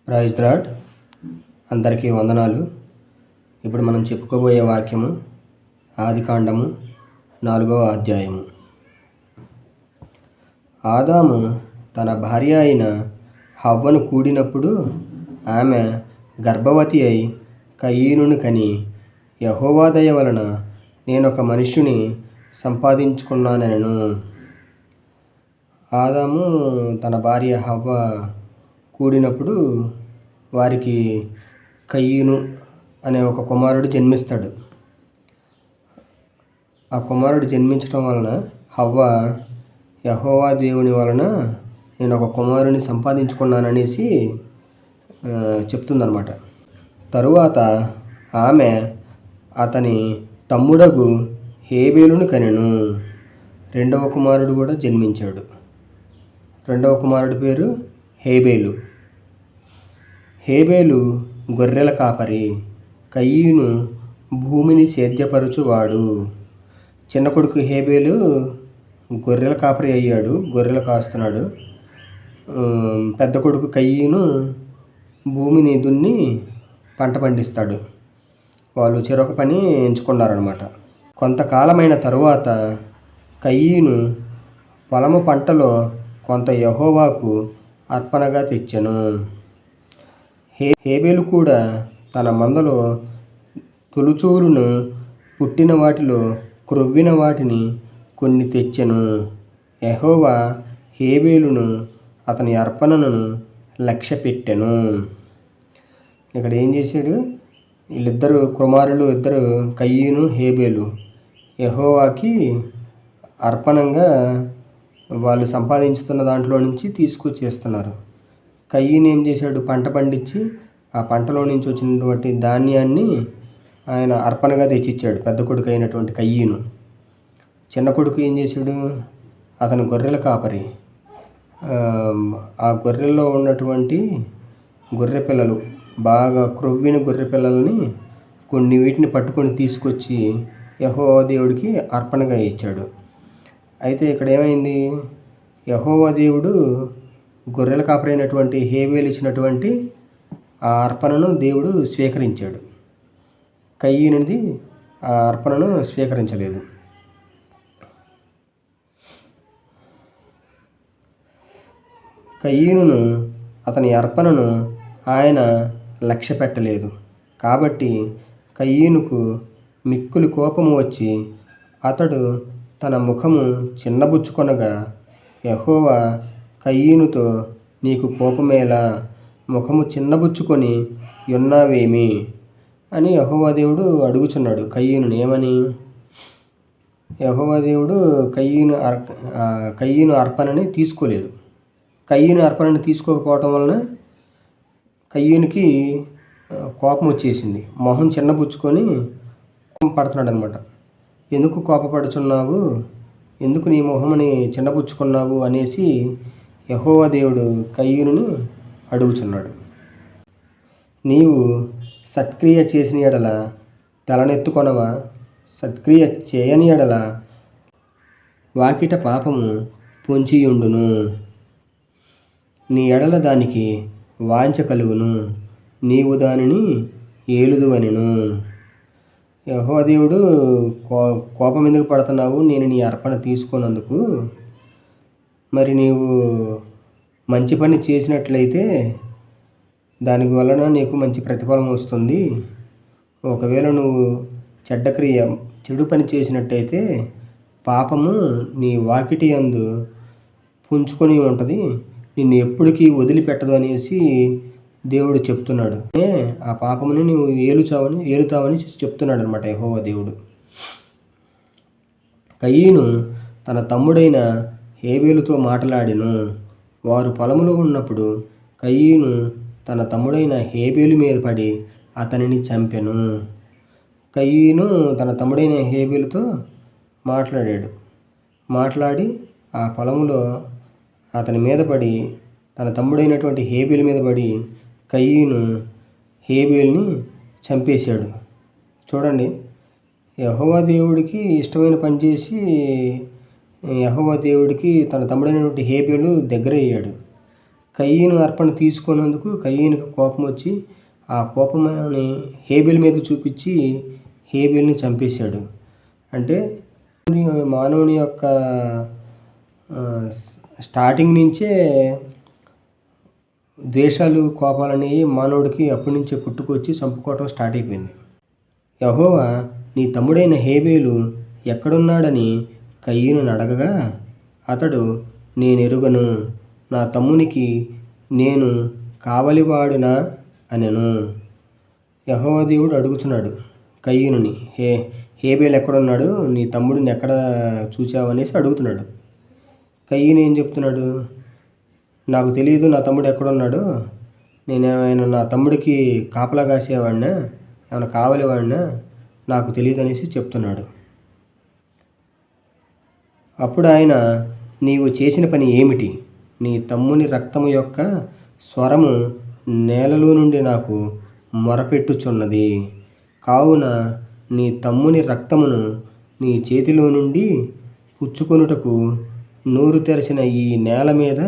Praise lord. అందరికీ వందనాలు. ఇప్పుడు మనం చెప్పుకోబోయే వాక్యము ఆదికాండము 4వ అధ్యాయము. ఆదాము తన భార్య అయిన హవ్వను కూడినప్పుడు ఆమె గర్భవతి అయి కయీనుని కని, యెహోవా దయ వలన నేనొక మనుష్యుని సంపాదించుకున్నానెను. ఆదాము తన భార్య హవ్వ కూడినప్పుడు వారికి కయీను అనే ఒక కుమారుడు జన్మిస్తాడు. ఆ కుమారుడు జన్మించడం వలన హవ్వ యెహోవా దేవుని వలన నేను ఒక కుమారుని సంపాదించుకున్నాననేసి చెప్తుందన్నమాట. తరువాత ఆమె అతని తమ్ముడగు హేబేలును కనెను. రెండవ కుమారుడు కూడా జన్మించాడు. రెండవ కుమారుడి పేరు హేబేలు. హేబేలు గొర్రెల కాపరి, కయీను భూమిని సేద్యపరచువాడు. చిన్న కొడుకు హేబేలు గొర్రెల కాపరి అయ్యాడు, గొర్రెలు కాస్తున్నాడు. పెద్ద కొడుకు కయీను భూమిని దున్ని పంట పండిస్తాడు. వాళ్ళు చెరొక పని ఎంచుకున్నారనమాట. కొంతకాలమైన తరువాత కయీను పొలము పంటలో కొంత యెహోవాకు అర్పణగా తెచ్చెను. హేబేలు కూడా తన మందలో తొలుచూలును పుట్టిన వాటిలో క్రొవ్విన వాటిని కొన్ని తెచ్చెను. యెహోవా హేబేలును అతని అర్పణను లక్ష్యపెట్టెను. ఇక్కడ ఏం చేశాడు? వీళ్ళిద్దరు కుమారులు, ఇద్దరు కయీను హేబేలు యెహోవాకి అర్పణంగా వాళ్ళు సంపాదించుతున్న దాంట్లో నుంచి తీసుకొచ్చేస్తున్నారు. కయీను ఏం చేశాడు? పంట పండించి ఆ పంటలో నుంచి వచ్చినటువంటి ధాన్యాన్ని ఆయన అర్పణగా తెచ్చిచ్చాడు పెద్ద కొడుకు అయినటువంటి కయీను. చిన్న కొడుకు ఏం చేశాడు? అతను గొర్రెల కాపరి. ఆ గొర్రెల్లో ఉన్నటువంటి గొర్రె పిల్లలు, బాగా క్రొవ్విన గొర్రె పిల్లల్ని కొన్ని వీటిని పట్టుకొని తీసుకొచ్చి యెహోవా దేవుడికి అర్పణగా ఇచ్చాడు. అయితే ఇక్కడ ఏమైంది? యెహోవా దేవుడు గొర్రెల కాపరి అయినటువంటి హేబేలు ఇచ్చినటువంటి ఆ అర్పణను దేవుడు స్వీకరించాడు. కయీనుది ఆ అర్పణను స్వీకరించలేదు. కయీనును అతని అర్పణను ఆయన లక్ష్య పెట్టలేదు. కాబట్టి కయీనుకు మిక్కులు కోపము వచ్చి అతడు తన ముఖము చిన్నబుచ్చుకొనగా, యెహోవా కయీనుతో, నీకు కోపమేలా? ముఖము చిన్నబుచ్చుకొని ఉన్నావేమి అని యెహోవా దేవుడు అడుగుచున్నాడు కయీనుని. ఏమని? యెహోవా దేవుడు కయీను అర్పణని తీసుకోలేదు. కయీను అర్పణని తీసుకోకపోవటం వలన కయీనుకి కోపం వచ్చేసింది. మొహం చిన్నబుచ్చుకొని పడుతున్నాడు అనమాట. ఎందుకు కోపపడుచున్నావు? ఎందుకు నీ మొహముని చిన్నబుచ్చుకున్నావు అనేసి యెహోవా దేవుడు కయీనుని అడుగుచున్నాడు. నీవు సత్క్రియ చేసిన ఎడల తలనెత్తుకొనవా? సత్క్రియ చేయని ఎడల వాకిట పాపము పొంచియుండును. నీ ఎడల దానికి వాంఛ కలుగును, నీవు దానిని ఏలుదువనెను. యెహోవా దేవుడు, కోపం ఎందుకు పడుతున్నావు? నేను నీ అర్పణ తీసుకున్నందుకు. మరి నీవు మంచి పని చేసినట్లయితే దాని వలన నీకు మంచి ప్రతిఫలం వస్తుంది. ఒకవేళ నువ్వు చెడు పని చేసినట్టయితే పాపము నీ వాకిటి యందు పుంజుకొని ఉంటుంది, నిన్ను ఎప్పటికీ వదిలిపెట్టదు అనేసి దేవుడు చెప్తున్నాడు. ఆ పాపముని నువ్వు ఏలుతావని చెప్తున్నాడు అనమాట యెహోవా దేవుడు. కయీను తన తమ్ముడైన హేబేలుతో మాట్లాడెను. వారు పొలములో ఉన్నప్పుడు కయీను తన తమ్ముడైన హేబేలు మీద పడి అతనిని చంపెను. కయీను తన తమ్ముడైన హేబేలుతో మాట్లాడి ఆ పొలములో అతని మీద పడి, తన తమ్ముడైనటువంటి హేబేలు మీద పడి కయీను హేబేలుని చంపేశాడు. చూడండి, యెహోవా దేవుడికి ఇష్టమైన పని చేసి యెహోవా దేవుడికి తన తమ్ముడైనటువంటి హేబేలు దగ్గర అయ్యాడు. కయీను అర్పణ తీసుకున్నందుకు కయీనుకి కోపం వచ్చి ఆ కోపమని హేబెల్ మీద చూపించి హేబెల్ని చంపేశాడు. అంటే మానవుని యొక్క స్టార్టింగ్ నుంచే ద్వేషాలు, కోపాలనేవి మానవుడికి అప్పటి నుంచే పుట్టుకొచ్చి చంపుకోవటం స్టార్ట్ అయిపోయింది. యెహోవా నీ తమ్ముడైన హేబెలు ఎక్కడున్నాడని కయీనుని అడగగా అతడు, నేనెరుగను, నా తమ్మునికి నేను కావలివాడునా అనెను. యెహోవా దేవుడు అడుగుతున్నాడు కయీనుని, హేబెలు ఎక్కడున్నాడు, నీ తమ్ముడిని ఎక్కడ చూచావు అనేసి అడుగుతున్నాడు. కయీను ఏం చెప్తున్నాడు, నాకు తెలియదు నా తమ్ముడు ఎక్కడున్నాడు, నేనేమైనా నా తమ్ముడికి కాపలా కాసేవాడినా, ఏమైనా కావలివాడినా, నాకు తెలియదు అనేసి చెప్తున్నాడు. అప్పుడు ఆయన, నీవు చేసిన పని ఏమిటి? నీ తమ్ముని రక్తము యొక్క స్వరము నేలలో నుండి నాకు మొరపెట్టుచున్నది. కావున నీ తమ్ముని రక్తమును నీ చేతిలో నుండి పుచ్చుకొనుటకు నోరు తెరచిన ఈ నేల మీద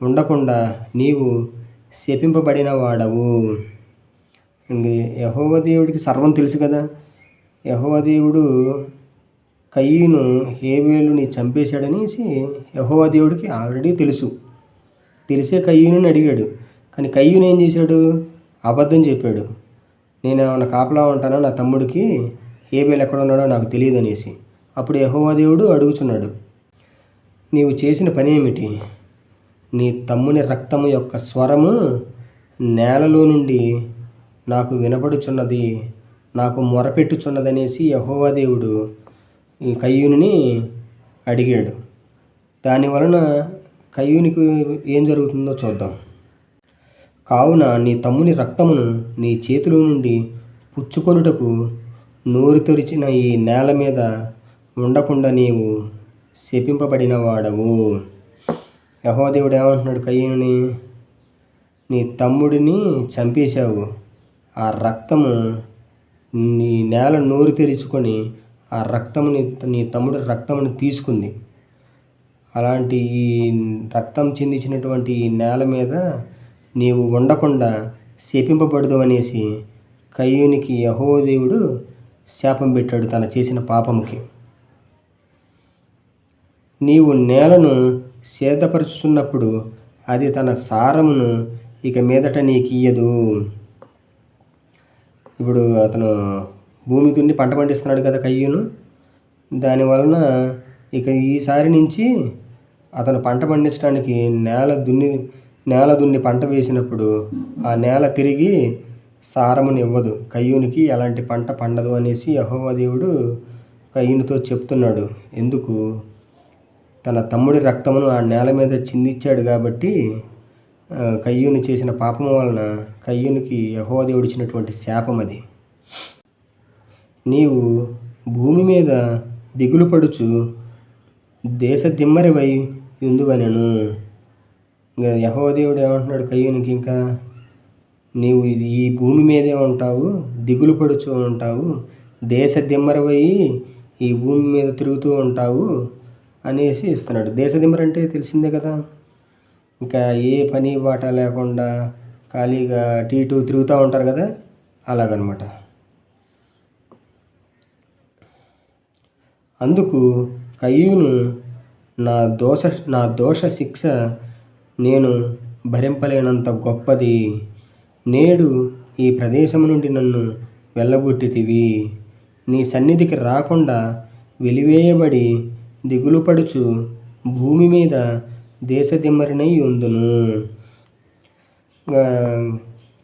ఉండకుండా నీవు శపింపబడిన వాడవు. యెహోవా దేవుడికి సర్వం తెలుసు కదా. యెహోవా దేవుడు కయీను హేబెలుని చంపేశాడనేసి యెహోవా దేవుడికి ఆల్రెడీ తెలుసు. తెలిసే కయీనుని అడిగాడు. కానీ కయీను ఏం చేశాడు, అబద్ధం చెప్పాడు. నేనేమన్నా కాపలా ఉంటానా నా తమ్ముడికి, హేబెలు ఎక్కడ ఉన్నాడో నాకు తెలియదు అనేసి. అప్పుడు యెహోవా దేవుడు అడుగుచున్నాడు, నీవు చేసిన పని ఏమిటి? నీ తమ్ముని రక్తము యొక్క స్వరము నేలలో నుండి నాకు వినపడుచున్నది, నాకు మొరపెట్టుచున్నదనేసి యెహోవా దేవుడు ఈ కయీనుని అడిగాడు. దానివలన కయీనుకి ఏం జరుగుతుందో చూద్దాం. కావున నీ తమ్ముని రక్తమును నీ చేతిలో నుండి పుచ్చుకొనుటకు నోరు తెరిచిన ఈ నేల మీద ఉండకుండా నీవు శపింపబడిన వాడవు. యెహోవా దేవుడు ఏమంటున్నాడు కయీనుని, నీ తమ్ముడిని చంపేశావు, ఆ రక్తము నీ నేల నోరు తెరుచుకొని ఆ రక్తముని, నీ తమ్ముడి రక్తముని తీసుకుంది. అలాంటి ఈ రక్తం చిందించినటువంటి ఈ నేల మీద నీవు ఉండకుండా శపింపబడదు అనేసి కయీనుకి యెహోవా దేవుడు శాపం పెట్టాడు తను చేసిన పాపముకి. నీవు నేలను సేదపరుచుతున్నప్పుడు అది తన సారమును ఇక మీదట నీకియ్యదు. ఇప్పుడు అతను భూమి దున్ని పంట పండిస్తున్నాడు కదా కయ్యూను. దానివలన ఇక ఈసారి నుంచి అతను పంట పండించడానికి నేల దున్ని పంట వేసినప్పుడు ఆ నేల తిరిగి సారముని ఇవ్వదు, కయ్యూనికి ఎలాంటి పంట పండదు అనేసి యెహోవా దేవుడు కయ్యూనుతో చెప్తున్నాడు. ఎందుకు? తన తమ్ముడి రక్తమును ఆ నేల మీద చిందించాడు కాబట్టి కయ్యూను చేసిన పాపం వలన కయ్యూనికి యెహోవా దేవుడు ఇచ్చినటువంటి శాపం అది. నీవు భూమి మీద దిగులు పడుచు దేశ దిమ్మరివై యుందువనెను. ఇంకా యెహోవా దేవుడు ఏమంటున్నాడు కయ్యూనికి, ఇంకా నీవు ఈ భూమి మీదే ఉంటావు, దిగులు పడుచు ఉంటావు, దేశ దిమ్మరివై ఈ భూమి మీద తిరుగుతూ ఉంటావు అనేసి ఇస్తున్నాడు. దేశ దిమ్మరి అంటే తెలిసిందే కదా, ఇంకా ఏ పని బాట లేకుండా ఖాళీగా అటు ఇటు తిరుగుతూ ఉంటారు కదా, అలాగనమాట. అందుకు కయ్యూను నా దోష శిక్ష నేను భరింపలేనంత గొప్పది. నేడు ఈ ప్రదేశము నుండి నన్ను వెళ్ళగొట్టితివి. నీ సన్నిధికి రాకుండా వెలివేయబడి దిగులుపడుచు భూమి మీద దేశదిమ్మరినై ఉందును.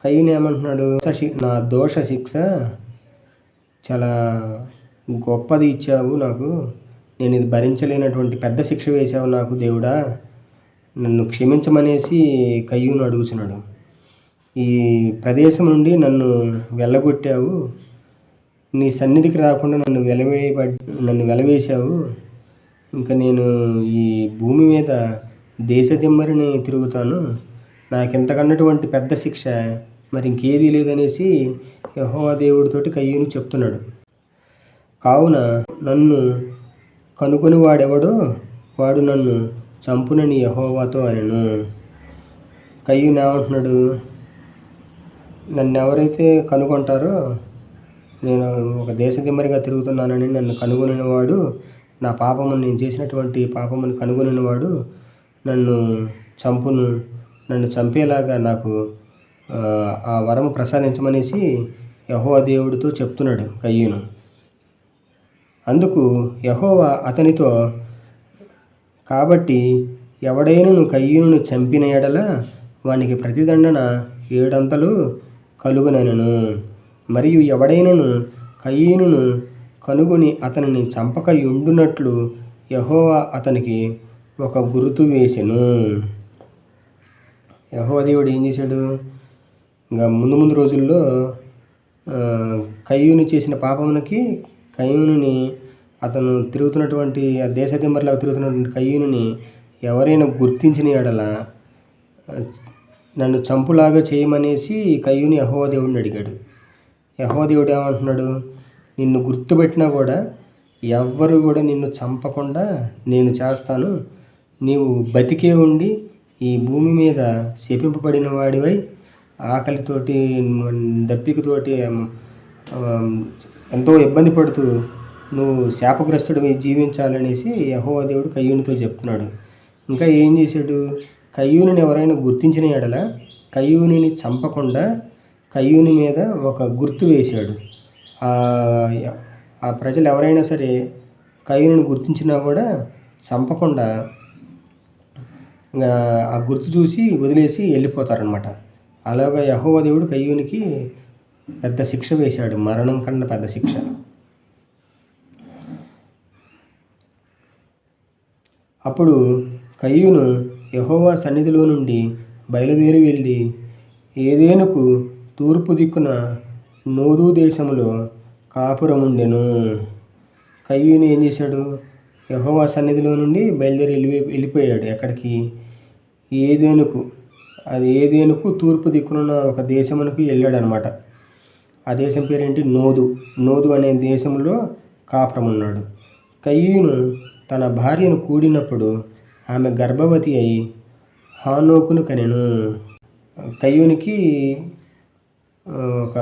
కయ్యూను ఏమంటున్నాడు, నా దోష శిక్ష చాలా గొప్పది ఇచ్చావు నాకు, నేను ఇది భరించలేనటువంటి పెద్ద శిక్ష వేశావు నాకు దేవుడా, నన్ను క్షమించమనేసి కయ్యూను అడుగుతున్నాడు. ఈ ప్రదేశం నుండి నన్ను వెళ్ళగొట్టావు, నీ సన్నిధికి రాకుండా నన్ను వెలవేశావు, ఇంకా నేను ఈ భూమి మీద దేశదిమ్మరిని తిరుగుతాను, నాకింతకన్నటువంటి పెద్ద శిక్ష మరి ఇంకేదీ లేదనేసి యెహోవా దేవుడితోటి కయ్యూను చెప్తున్నాడు. కావున నన్ను కనుగొని వాడెవడో వాడు నన్ను చంపునని యెహోవాతో అనెను. కయ్యూను ఏమంటున్నాడు, నన్ను ఎవరైతే కనుగొంటారో, నేను ఒక దేశదిమ్మరిగా తిరుగుతున్నానని నన్ను కనుగొనినవాడు, నా పాపమును, నేను చేసినటువంటి పాపమును కనుగొనినవాడు నన్ను చంపును, నన్ను చంపేలాగా నాకు ఆ వరము ప్రసాదించమనేసి యెహోవా దేవుడితో చెప్తున్నాడు కయ్యూను. అందుకు యెహోవా అతనితో, కాబట్టి ఎవడైనను కయ్యూనును చంపిన ఎడల వానికి ప్రతిదండన 7 అంతలు కలుగునెను. మరియు ఎవడైనను కయ్యూనును కనుగొని అతనిని చంపకయుండునట్లు యెహోవా అతనికి ఒక గురుతు వేసెను. యెహోవా దేవుడు ఏం చేశాడు, ఇంకా ముందు రోజుల్లో కయ్యూను చేసిన పాపమునకి కయ్యూనుని, అతను తిరుగుతున్నటువంటి ఆ దేశదిమ్మరిలాగా తిరుగుతున్నటువంటి కయ్యూనుని ఎవరైనా గుర్తించిన ఎడల నన్ను చంపులాగా చేయమనేసి కయ్యూను యెహోవా దేవుడిని అడిగాడు. యెహోవా దేవుడు ఏమంటున్నాడు, నిన్ను గుర్తుపెట్టినా కూడా ఎవ్వరు కూడా నిన్ను చంపకుండా నేను చేస్తాను. నీవు బతికే ఉండి ఈ భూమి మీద శపింపబడిన వాడివై ఆకలితోటి దప్పికతోటి ఎంతో ఇబ్బంది పడుతూ నువ్వు శాపగ్రస్తుడివై జీవించాలనేసి యెహోవా దేవుడు కయ్యూనుతో చెప్తున్నాడు. ఇంకా ఏం చేశాడు, కయ్యూనుని ఎవరైనా గుర్తించిన ఎడల కయ్యూనిని చంపకుండా కయ్యూని మీద ఒక గుర్తు వేశాడు. ఆ ప్రజలు ఎవరైనా సరే కయ్యూనుని గుర్తించినా కూడా చంపకుండా ఆ గుర్తు చూసి వదిలేసి వెళ్ళిపోతారనమాట. అలాగా యెహోవా దేవుడు కయ్యూనికి పెద్ద శిక్ష వేశాడు, మరణం కన్నా పెద్ద శిక్ష. అప్పుడు కయ్యూను యెహోవా సన్నిధిలో నుండి బయలుదేరి వెళ్ళి ఏదెనుకు తూర్పు దిక్కున నోదు దేశంలో కాపురముండెను. కయ్యూను ఏం చేశాడు, యెహోవా సన్నిధిలో నుండి బయలుదేరి వెళ్ళిపోయాడు. ఎక్కడికి, ఏదెనుకు. అది ఏదెనుకు తూర్పు దిక్కున ఒక దేశమునకు వెళ్ళాడు అనమాట. ఆ దేశం పేరేంటి, నోదు అనే దేశంలో కాపురం ఉన్నాడు. కయ్యూను తన భార్యను కూడినప్పుడు ఆమె గర్భవతి అయి హానోకును కనెను. కయ్యూనికి ఒక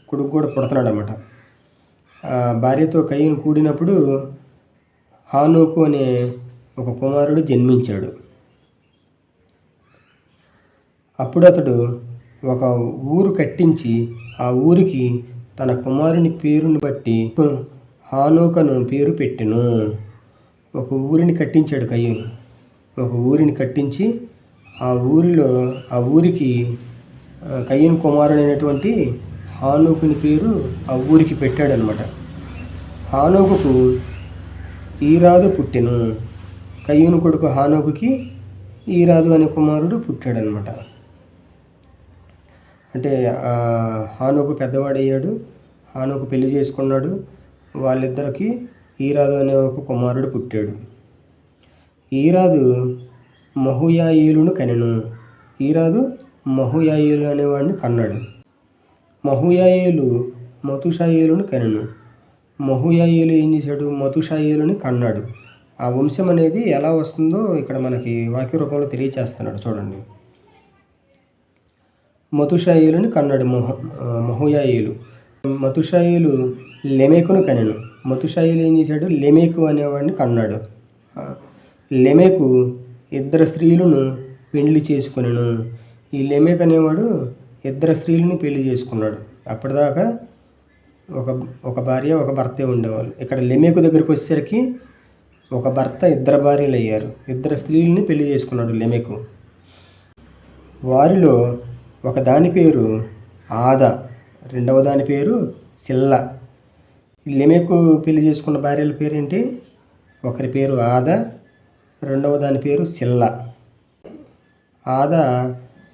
కొడుకు కూడా పుడుతున్నాడు అన్నమాట. భార్యతో కయ్యూను కూడినప్పుడు హానోకు అనే ఒక కుమారుడు జన్మించాడు. అప్పుడు అతడు ఒక ఊరు కట్టించి ఆ ఊరికి తన కుమారుని పేరుని బట్టి హానోకను పేరు పెట్టెను. ఒక ఊరిని కట్టించాడు కయ్యూను. ఒక ఊరిని కట్టించి ఆ ఊరికి కయ్యూను కుమారుడైనటువంటి హానోకుని పేరు ఆ ఊరికి పెట్టాడనమాట. హానోకుకు ఈరాదు పుట్టెను. కయ్యూను కొడుకు హానోకుకి ఈరాదు అనే కుమారుడు పుట్టాడనమాట. అంటే హానోకు పెద్దవాడయ్యాడు. హానోకు పెళ్లి చేసుకున్నాడు. వాళ్ళిద్దరికి ఈరాదు అనే ఒక కుమారుడు పుట్టాడు. ఈరాదు మహుయాయేలును కనెను. ఈరాదు మహుయాయేలు అనేవాడిని కన్నాడు. మహుయాయేలు మతుషాయేలును కనెను. మహుయాయేలు ఏం చేశాడు, మతుషాయేలుని కన్నాడు. ఆ వంశం అనేది ఎలా వస్తుందో ఇక్కడ మనకి వాక్య రూపంలో తెలియచేస్తున్నాడు చూడండి. మతుషాయేలుని కన్నాడు మహుయాయేలు. మతుషాయేలు లెమెకును కనెను. మతుషాయేలు ఏం చేశాడు, లెమెకు అనేవాడిని కన్నాడు. లెమెకు 2 స్త్రీలను పెళ్లి చేసుకునేను. ఈ లెమెకు అనేవాడు 2 స్త్రీలని పెళ్లి చేసుకున్నాడు. అప్పటిదాకా ఒక భార్య ఒక భర్తే ఉండేవాళ్ళు. ఇక్కడ లెమెకు దగ్గరికి వచ్చేసరికి ఒక భర్త 2 భార్యలు అయ్యారు. 2 స్త్రీలని పెళ్లి చేసుకున్నాడు లెమెకు. వారిలో ఒక దాని పేరు ఆదా, రెండవ దాని పేరు సిల్లా. లెమెకు పెళ్లి చేసుకున్న భార్యల పేరేంటి, ఒకరి పేరు ఆదా, రెండవ దాని పేరు సిల్లా. ఆదా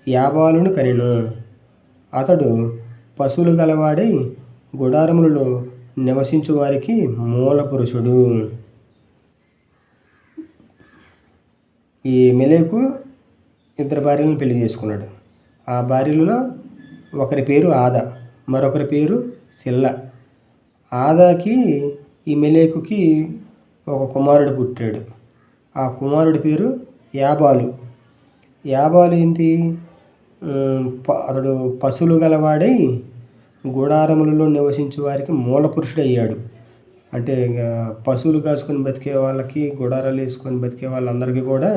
యాబాలును కనెను. అతడు పశువులు గలవాడై గుడారములలో నివసించు వారికి మూల పురుషుడు. ఈ మెలెకు 2 భార్యలను పెళ్లి చేసుకున్నాడు. ఆ భార్యలలో ఒకరి పేరు ఆదా, మరొకరి పేరు సిల్లా. ఆదాకి ఈ మెలెకుకి ఒక కుమారుడు పుట్టాడు. ఆ కుమారుడి పేరు యాబాలు. యాబాలు ఏంటి? అతడు పశువులు గలవాడై గుడారములలో నివసించే వారికి మూల పురుషుడయ్యాడు. అంటే పశువులు కాసుకొని బతికే వాళ్ళకి, గుడారాలు వేసుకొని బతికే వాళ్ళందరికీ కూడా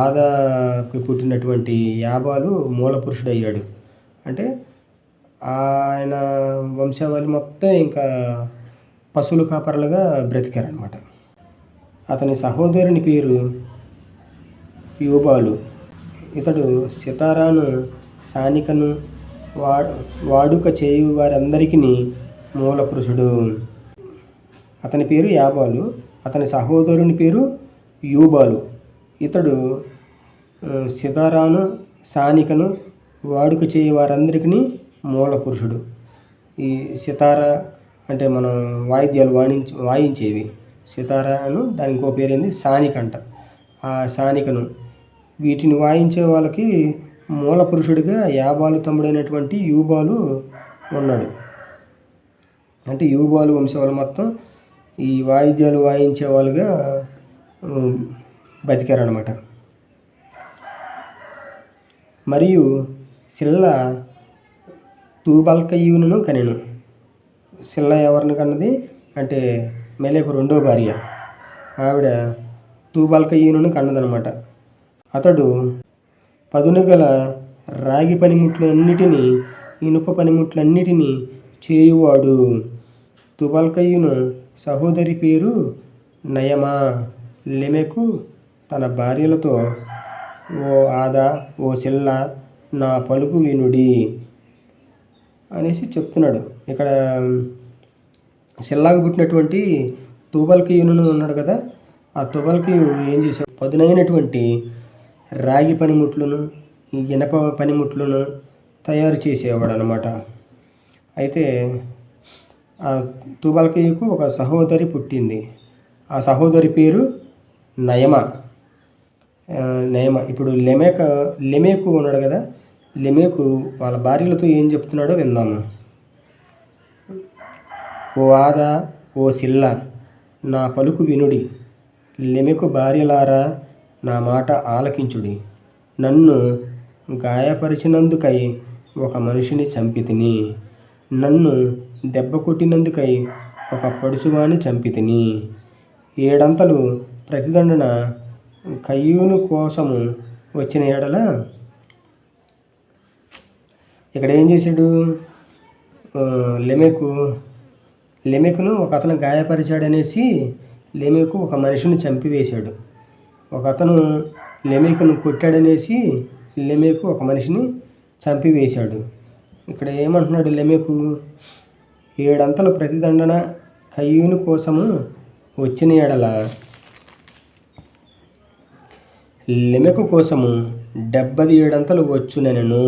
ఆదాకి పుట్టినటువంటి యాబాలు మూల పురుషుడయ్యాడు. అంటే ఆయన వంశావళి మొత్తం ఇంకా పశువుల కాపరులుగా బ్రతికారనమాట. అతని సహోదరుని పేరు యూబాలు. ఇతడు సితారాను, సానికను వాడుక చేయు వారందరికీ మూల పురుషుడు. అతని పేరు యాబాలు, అతని సహోదరుని పేరు యూబాలు. ఇతడు సితారాను, సానికను వాడుక చేయు వారందరికీ మూల పురుషుడు. ఈ సితార అంటే మనం వాయిద్యాలు వాయించేవి. సితారాను, దాని ఇంకో పేరేంది సానిక అంట. ఆ సానికను వీటిని వాయించే వాళ్ళకి మూల పురుషుడిగా యాబాలు తమ్ముడైనటువంటి యూబాలు ఉన్నాడు. అంటే యూబాలు వంశవాళ్ళు మొత్తం ఈ వాయిద్యాలు వాయించే వాళ్ళుగా బతికారనమాట. మరియు సిల్ల తూబల్కయ్యూను కనెను. సిల్ల ఎవరిని కన్నది అంటే మెలకు రెండో భార్య. ఆవిడ తూబల్కయ్యూను కన్నదనమాట. అతడు పదునుగల రాగి పనిముట్లన్నిటినీ, ఇనుప పనిముట్లన్నిటినీ చేయువాడు. తుబల్కయ్యూను సహోదరి పేరు నయమా. లెమెకు తన భార్యలతో, ఓ ఆదా, ఓ సిల్ల, నా పలుకు వినుడి అనేసి చెప్తున్నాడు. ఇక్కడ సిల్లాకు పుట్టినటువంటి తుబల్కయ్యూను ఉన్నాడు కదా, ఆ తుబల్కయ్యూ ఏం చేశాడు? పదునైనటువంటి రాగి పనిముట్లను, ఇనప పనిముట్లను తయారు చేసేవాడు అనమాట. అయితే ఆ తుబల్కయ్యూకు ఒక సహోదరి పుట్టింది. ఆ సహోదరి పేరు నయమ. ఇప్పుడు లెమెకు ఉన్నాడు కదా, లెమెకు వాళ్ళ భార్యలతో ఏం చెప్తున్నాడో విందాము. ఓ ఆదా, ఓ సిల్ల, నా పలుకు వినుడి. లెమెకు భార్యలారా, నా మాట ఆలకించుడి. నన్ను గాయపరిచినందుకై ఒక మనిషిని చంపితిని. నన్ను దెబ్బ కొట్టినందుకై ఒక పడుచువాణ్ణి చంపితిని. 7 అంతలు ప్రతిదండన కయ్యూను కోసము వచ్చిన ఎడల. ఇక్కడ ఏం చేశాడు? లెమెకును ఒక అతను గాయపరిచాడనేసి లెమెకు ఒక మనిషిని చంపివేశాడు. ఒక అతను లెమెకును కొట్టాడనేసి లెమెకు ఒక మనిషిని చంపివేశాడు. ఇక్కడ ఏమంటున్నాడు? లెమెకు 7 అంతలు ప్రతిదండన కయ్యూను కోసము వచ్చిన ఎడల లెమెకు కోసము 77 అంతలు వచ్చునెను.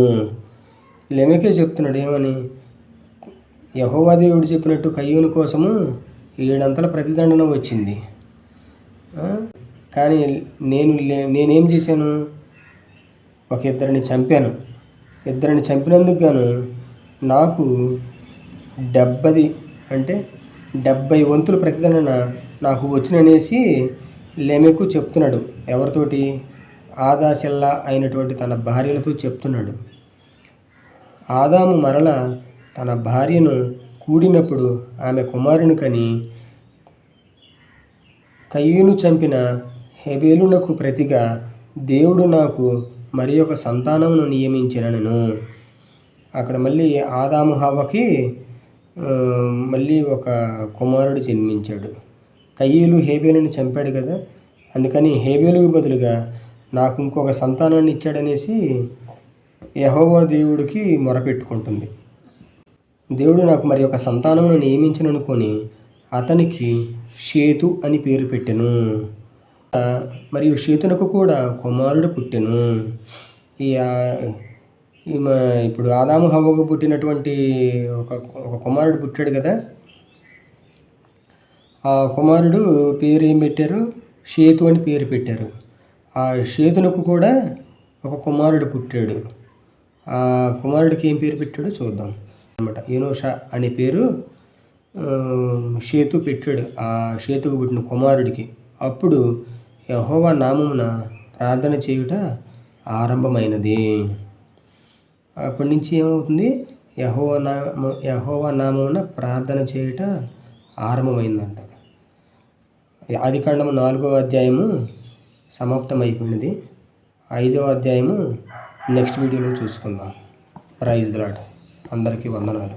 లెమెకే చెప్తున్నాడు ఏమని? యెహోవా దేవుడు చెప్పినట్టు కయ్యూను కోసము 7 అంతల ప్రతిదండన వచ్చింది. కానీ నేనేం చేశాను? ఒక ఇద్దరిని చంపాను. ఇద్దరిని చంపినందుకు గాను నాకు 70 వంతుల ప్రతిదండన నాకు వచ్చిననేసి లెమెకు చెప్తున్నాడు. ఎవరితోటి? ఆదా, సిల్ల అయినటువంటి తన భార్యలతో చెప్తున్నాడు. ఆదాము మరల తన భార్యను కూడినప్పుడు ఆమె కుమారుని కని, కయ్యూను చంపిన హేబెలునకు ప్రతిగా దేవుడు నాకు మరి ఒక సంతానమును నియమించినను. అక్కడ మళ్ళీ ఆదాము హవ్వకి మళ్ళీ ఒక కుమారుడు జన్మించాడు. కయ్యూను హేబెలుని చంపాడు కదా, అందుకని హేబెలుకు బదులుగా నాకు ఇంకొక సంతానాన్ని ఇచ్చాడనేసి యెహోవా దేవుడికి మొరపెట్టుకుంటుంది. దేవుడు నాకు మరి ఒక సంతానమును నియమించననుకొని అతనికి షేతు అని పేరు పెట్టెను. మరియు షేతునకు కూడా కుమారుడు పుట్టెను. ఇప్పుడు ఆదాము హవ్వకు పుట్టినటువంటి ఒక కుమారుడు పుట్టాడు కదా, ఆ కుమారుడు పేరు ఏం పెట్టారు? షేతు అని పేరు పెట్టారు. ఆ షేతునకు కూడా ఒక కుమారుడు పుట్టాడు. ఆ కుమారుడికి ఏం పేరు పెట్టాడో చూద్దాం అన్నమాట. ఎనోషా అనే పేరు షేతు పెట్టాడు ఆ షేతుకు పుట్టిన కుమారుడికి. అప్పుడు యెహోవా నామమున ప్రార్థన చేయుట ఆరంభమైనది. అప్పటి నుంచి ఏమవుతుంది, యెహోవా నామమున ప్రార్థన చేయుట ఆరంభమైందంట. ఆదికాండము 4వ అధ్యాయము సమాప్తమైపోయినది. 5వ అధ్యాయము నెక్స్ట్ వీడియోలో చూసుకుందాం. Praise the Lord. అందరికీ వందనాలు.